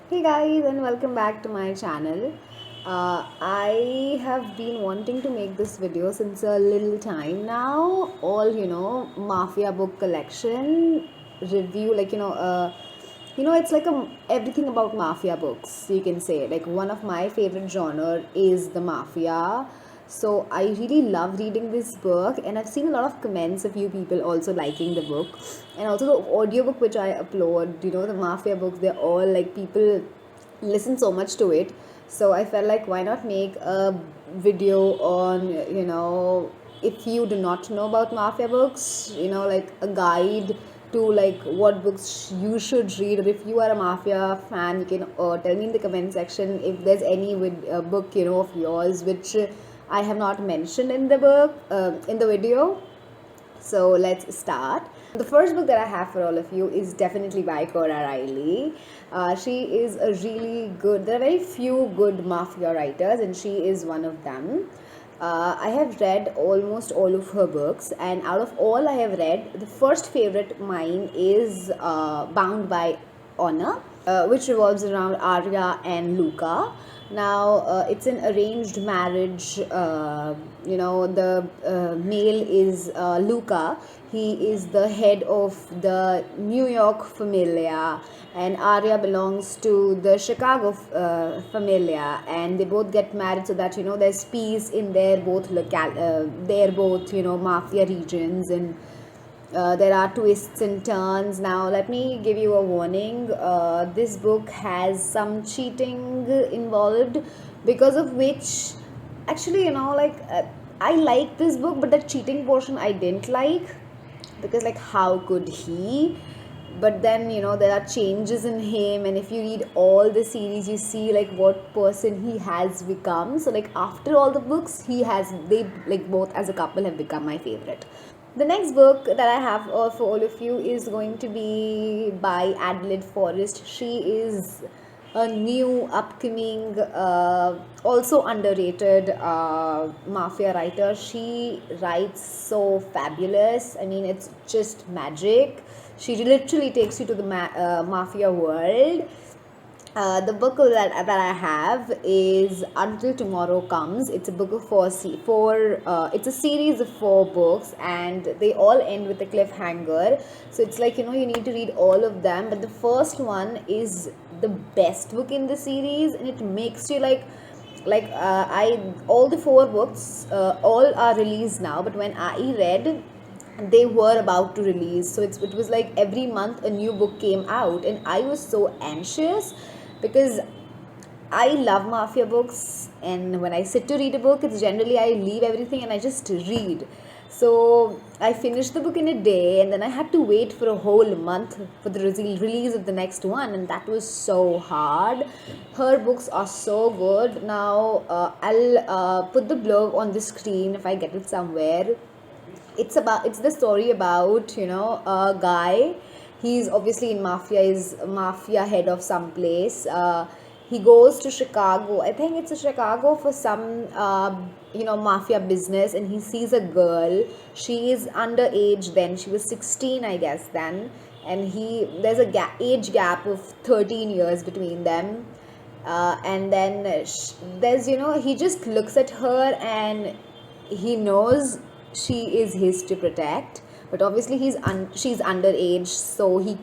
Hey guys, and welcome back to my channel. I have been wanting to make this video since a little time now. Mafia book collection review, it's like everything about mafia books. You can say like one of my favorite genre is the mafia. So I really love reading this book, and I've seen a lot of comments of you people also liking the book, and also the audiobook which I upload. The mafia books, they're all like people listen so much to it. So I felt like why not make a video on if you do not know about mafia books, like a guide to like what books you should read. Or if you are a mafia fan, you can tell me in the comment section if there's any book of yours which I have not mentioned in the book in the video. So let's start. The first book that I have for all of you is definitely by Cora Riley. She is a really good, there are very few good mafia writers, and she is one of them. I have read almost all of her books, and out of all I have read, the first favorite mine is Bound by Honor, which revolves around Arya and Luca. Now, it's an arranged marriage. The male is Luca. He is the head of the New York familia, and Arya belongs to the Chicago familia, and they both get married so that there's peace in their both mafia regions, and there are twists and turns. Now, let me give you a warning. This book has some cheating involved, because of which, actually, I like this book, but the cheating portion I didn't like, because, like, how could he? But then there are changes in him, and if you read all the series, you see like what person he has become. So like after all the books, they like both as a couple have become my favorite. The next book that I have for all of you is going to be by Adelaide Forrest. She is a new, upcoming, also underrated mafia writer. She writes so fabulous. I mean, it's just magic. She literally takes you to the mafia world. The book that I have is Until Tomorrow Comes. It's a book of it's a series of 4 books, and they all end with a cliffhanger. So it's like, you need to read all of them. But the first one is the best book in the series, and it makes you I all the 4 books, all are released now. But when I read, they were about to release, so it was like every month a new book came out, and I was so anxious because I love mafia books, and when I sit to read a book, it's generally I leave everything and I just read. So I finished the book in a day, and then I had to wait for a whole month for the release of the next one, and that was so hard. Her books are so good. Now I'll put the blurb on the screen if I get it somewhere. It's the story about a guy. He's obviously in mafia, is mafia head of some place. He goes to Chicago, I think it's a Chicago, for some mafia business, and he sees a girl. She is underage then, she was 16 I guess then, and there's a age gap of 13 years between them. And then there's he just looks at her, and he knows she is his to protect, but obviously she's underage, so he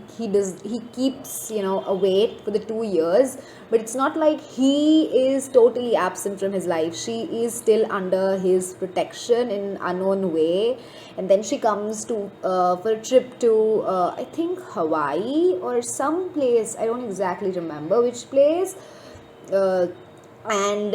keeps awake for the 2 years. But it's not like he is totally absent from his life. She is still under his protection in an unknown way. And then she comes to for a trip to I think Hawaii or some place, I don't exactly remember which place. And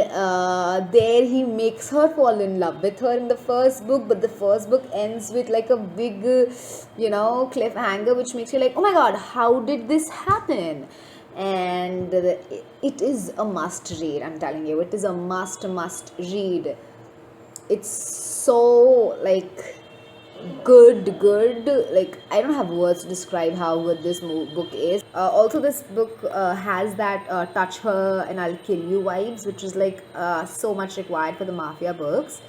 there he makes her fall in love with her in the first book, but the first book ends with like a big cliffhanger, which makes you like, oh my god, how did this happen? And it is a must read. I'm telling you, it is a must read. It's so like good. Like, I don't have words to describe how good this book is. Also, this book has that touch her and I'll kill you vibes, which is like so much required for the mafia books.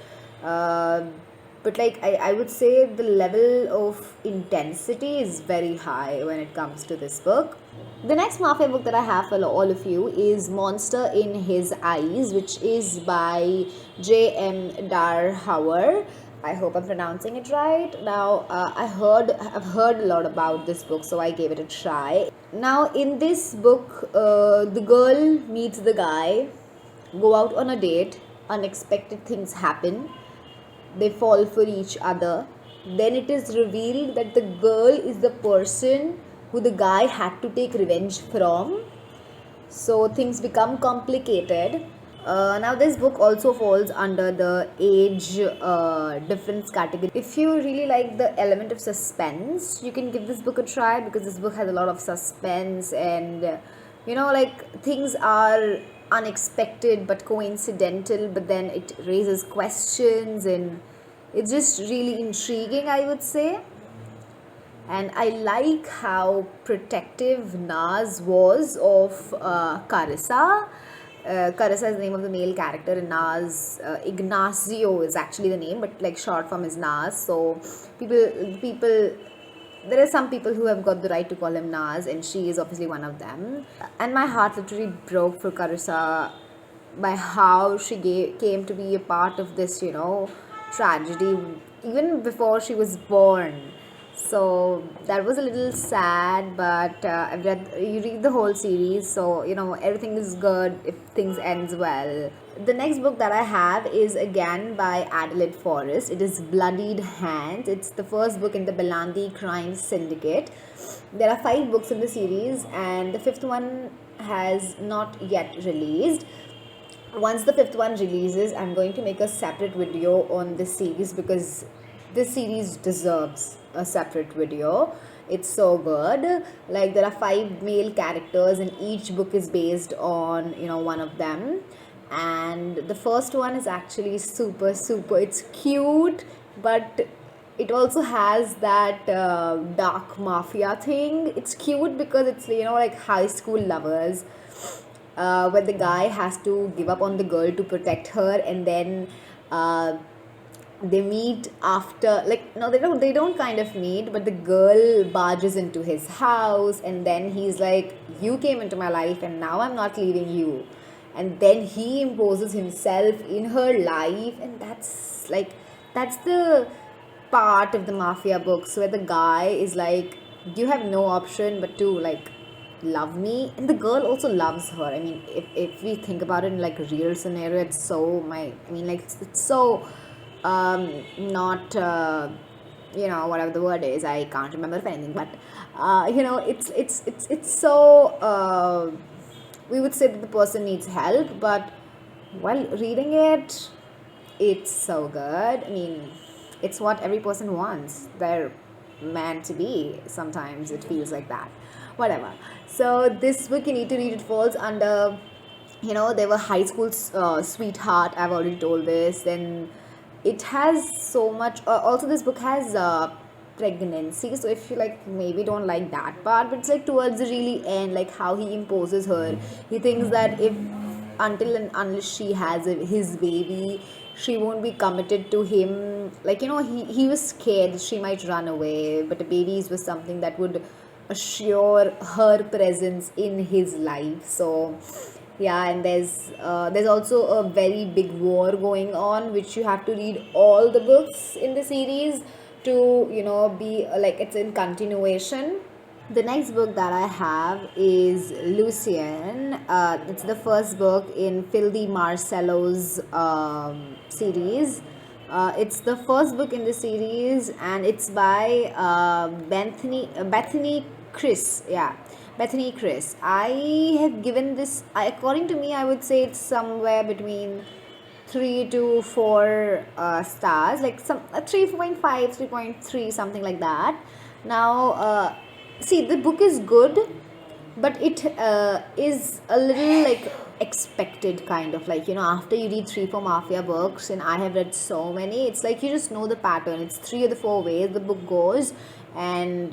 But like I would say the level of intensity is very high when it comes to this book. The next Mafia book that I have for all of you is Monster in His Eyes, which is by J.M. Darhauer. I hope I'm pronouncing it right. Now, I've heard a lot about this book, so I gave it a try. Now, in this book, the girl meets the guy, go out on a date, unexpected things happen, they fall for each other. Then it is revealed that the girl is the person who the guy had to take revenge from. So things become complicated. Now this book also falls under the age difference category. If you really like the element of suspense, you can give this book a try, because this book has a lot of suspense, and like things are unexpected but coincidental, but then it raises questions, and it's just really intriguing, I would say. And I like how protective Naz was of Carissa. Carissa is the name of the male character, and Naz, Ignacio is actually the name, but like short form is Naz. So people, there are some people who have got the right to call him Naz, and she is obviously one of them. And my heart literally broke for Carissa by how she came to be a part of this, tragedy even before she was born. So that was a little sad, but you read the whole series, so everything is good if things ends well. The next book that I have is again by Adelaide Forrest. It is Bloodied Hand. It's the first book in the Belandi Crime Syndicate. There are 5 books in the series, and the 5th one has not yet released. Once the 5th one releases, I'm going to make a separate video on this series, because this series deserves a separate video. It's so good. Like, there are 5 male characters, and each book is based on one of them. And the first one is actually super, it's cute, but it also has that dark mafia thing. It's cute because it's like high school lovers, where the guy has to give up on the girl to protect her, and then they meet after, like, no, they don't kind of meet, but the girl barges into his house, and then he's like, you came into my life and now I'm not leaving you. And then he imposes himself in her life, and that's the part of the mafia books where the guy is like, you have no option but to like love me, and the girl also loves her. I mean, if we think about it in like a real scenario, it's so it's so not whatever the word is, I can't remember anything, but it's so we would say that the person needs help, but while reading it, it's so good. I mean, it's what every person wants. They're meant to be. Sometimes it feels like that. Whatever. So this book, you need to read. It falls under, they were high school sweetheart. I've already told this. Then it has so much. Also, this book has pregnancy. So if you like, maybe don't like that part, but it's like towards the really end, like how he imposes her. He thinks that if until and unless she has his baby, she won't be committed to him. Like, he was scared she might run away, but the babies was something that would assure her presence in his life. So yeah, and there's also a very big war going on, which you have to read all the books in the series to be like it's in continuation. The next book that I have is Lucian. It's the first book in Phil Di Marcello's series. It's the first book in the series, and it's by Bethany Chris. Yeah, Bethany Chris. I have given this, according to me, I would say it's somewhere between 3 to 4 stars, like some 3.5, 3.3, something like that. Now, see, the book is good, but it is a little like expected, kind of like, after you read 3-4 mafia books, and I have read so many, it's like you just know the pattern. It's 3 or the 4 ways the book goes, and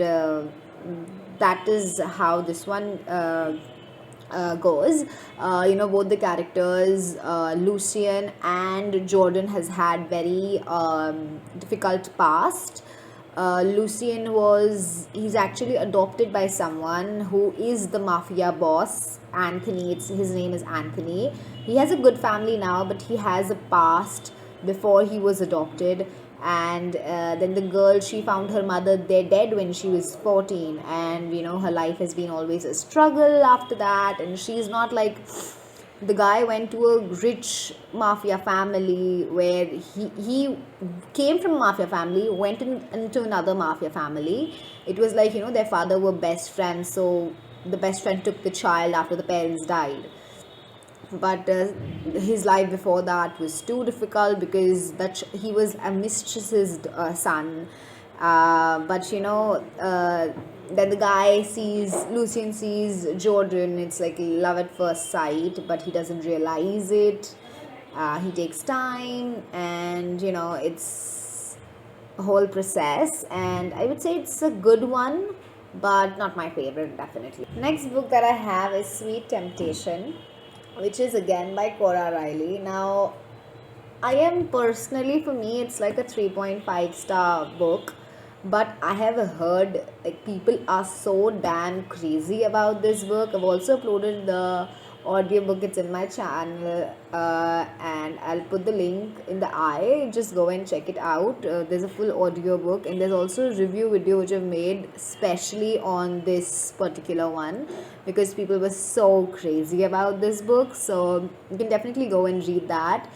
that is how this one goes. Both the characters, Lucian and Jordan, has had very difficult past. Lucian he's actually adopted by someone who is the mafia boss, Anthony. His name is Anthony. He has a good family now, but he has a past before he was adopted. And then the girl, she found her mother dead when she was 14, and her life has been always a struggle after that, and she's not like, the guy went to a rich mafia family where he came from a mafia family, went into another mafia family. It was like, their father were best friends, so the best friend took the child after the parents died. But his life before that was too difficult because he was a mistress's son. But then the guy Lucian sees Jordan. It's like love at first sight, but he doesn't realize it. He takes time, and it's a whole process, and I would say it's a good one, but not my favorite, definitely. Next book that I have is Sweet Temptation, which is again by Cora Riley. Now, for me, it's like a 3.5-star book, but I have heard like people are so damn crazy about this book. I've also uploaded the audiobook, it's in my channel, and I'll put the link in the eye. Just go and check it out. There's a full audiobook, and there's also a review video which I've made specially on this particular one because people were so crazy about this book. So you can definitely go and read that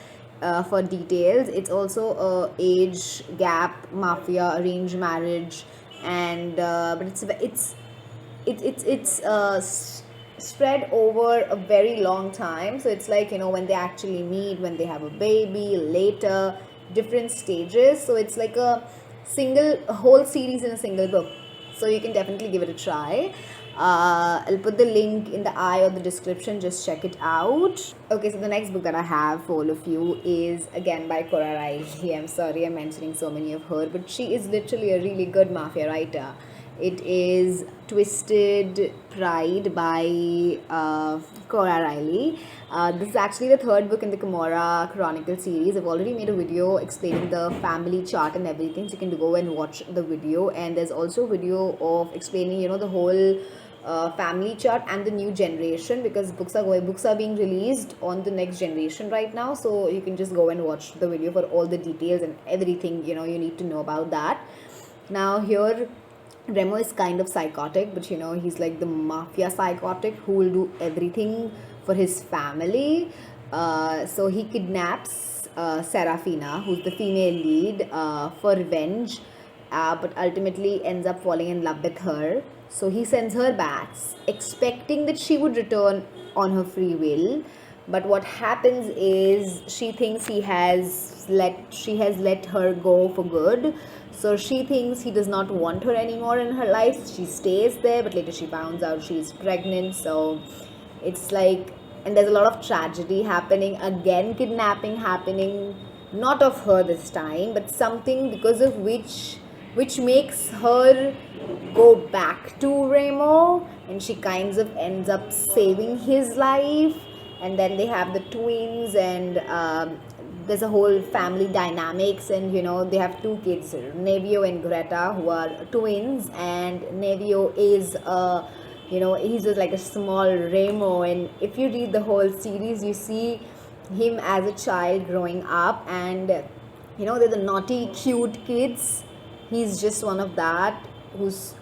for details. It's also a age gap mafia arranged marriage, and but it's spread over a very long time. So it's like, when they actually meet, when they have a baby, later, different stages. So it's like a whole series in a single book. So you can definitely give it a try. I'll put the link in the eye or the description. Just check it out. Okay, so the next book that I have for all of you is again by Cora Riley. I'm sorry I'm mentioning so many of her, but she is literally a really good mafia writer. It is Twisted Pride by Cora Riley. This is actually the third book in the Camorra Chronicle series. I've already made a video explaining the family chart and everything, so you can go and watch the video. And there's also a video of explaining, the whole family chart and the new generation, because books are being released on the next generation right now. So you can just go and watch the video for all the details and everything you need to know about that. Now here, Remo is kind of psychotic, but he's like the mafia psychotic who will do everything for his family. So he kidnaps Serafina, who's the female lead, for revenge, but ultimately ends up falling in love with her. So he sends her back, expecting that she would return on her free will. But what happens is she thinks she has let her go for good. So she thinks he does not want her anymore in her life. She stays there, but later she finds out she's pregnant. So it's like, and there's a lot of tragedy happening. Again, kidnapping happening, not of her this time, but something because of which makes her go back to Remo, and she kind of ends up saving his life. And then they have the twins, and there's a whole family dynamics, and they have two kids, Nevio and Greta, who are twins. And Nevio is he's just like a small Remo, and if you read the whole series, you see him as a child growing up, and they're the naughty cute kids. He's just one of that.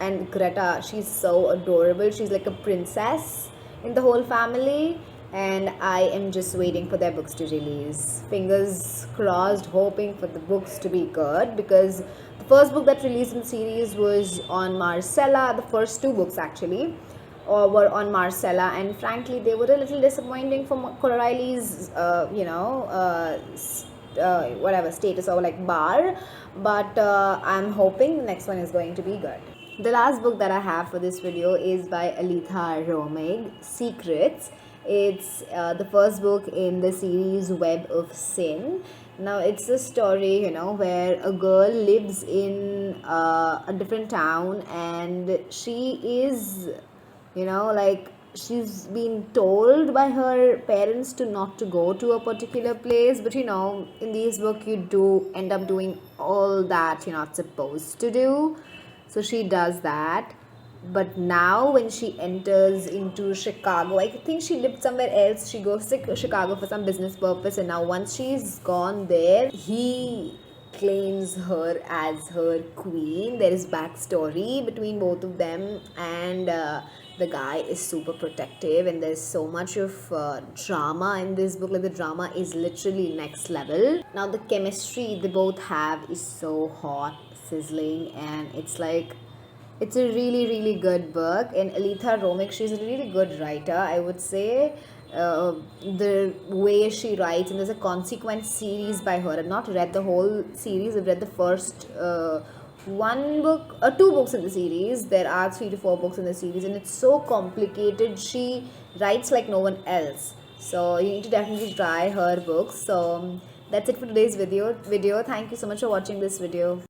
And Greta, she's so adorable. She's like a princess in the whole family. And I am just waiting for their books to release. Fingers crossed, hoping for the books to be good, because the first book that released in the series was on Marcella. The first two books actually were on Marcella, and frankly they were a little disappointing for Cora Riley's whatever status or like bar, but I'm hoping the next one is going to be good. The last book that I have for this video is by Alitha Romig, Secrets. It's the first book in the series Web of Sin. Now it's a story, where a girl lives in a different town, and she is, she's been told by her parents to not to go to a particular place, but in this book you do end up doing all that you're not supposed to do. So she does that. But now when she enters into Chicago, I think she lived somewhere else, she goes to Chicago for some business purpose, and now once she's gone there, he claims her as her queen. There is backstory between both of them, and the guy is super protective, and there's so much of drama in this book. Like, the drama is literally next level. Now the chemistry they both have is so hot, sizzling, and it's a really, really good book. And Alita Romik, she's a really good writer, I would say. The way she writes, and there's a Consequence series by her. I've not read the whole series. I've read the first two books in the series. There are 3 to 4 books in the series, and it's so complicated. She writes like no one else. So you need to definitely try her books. So that's it for today's video. Thank you so much for watching this video.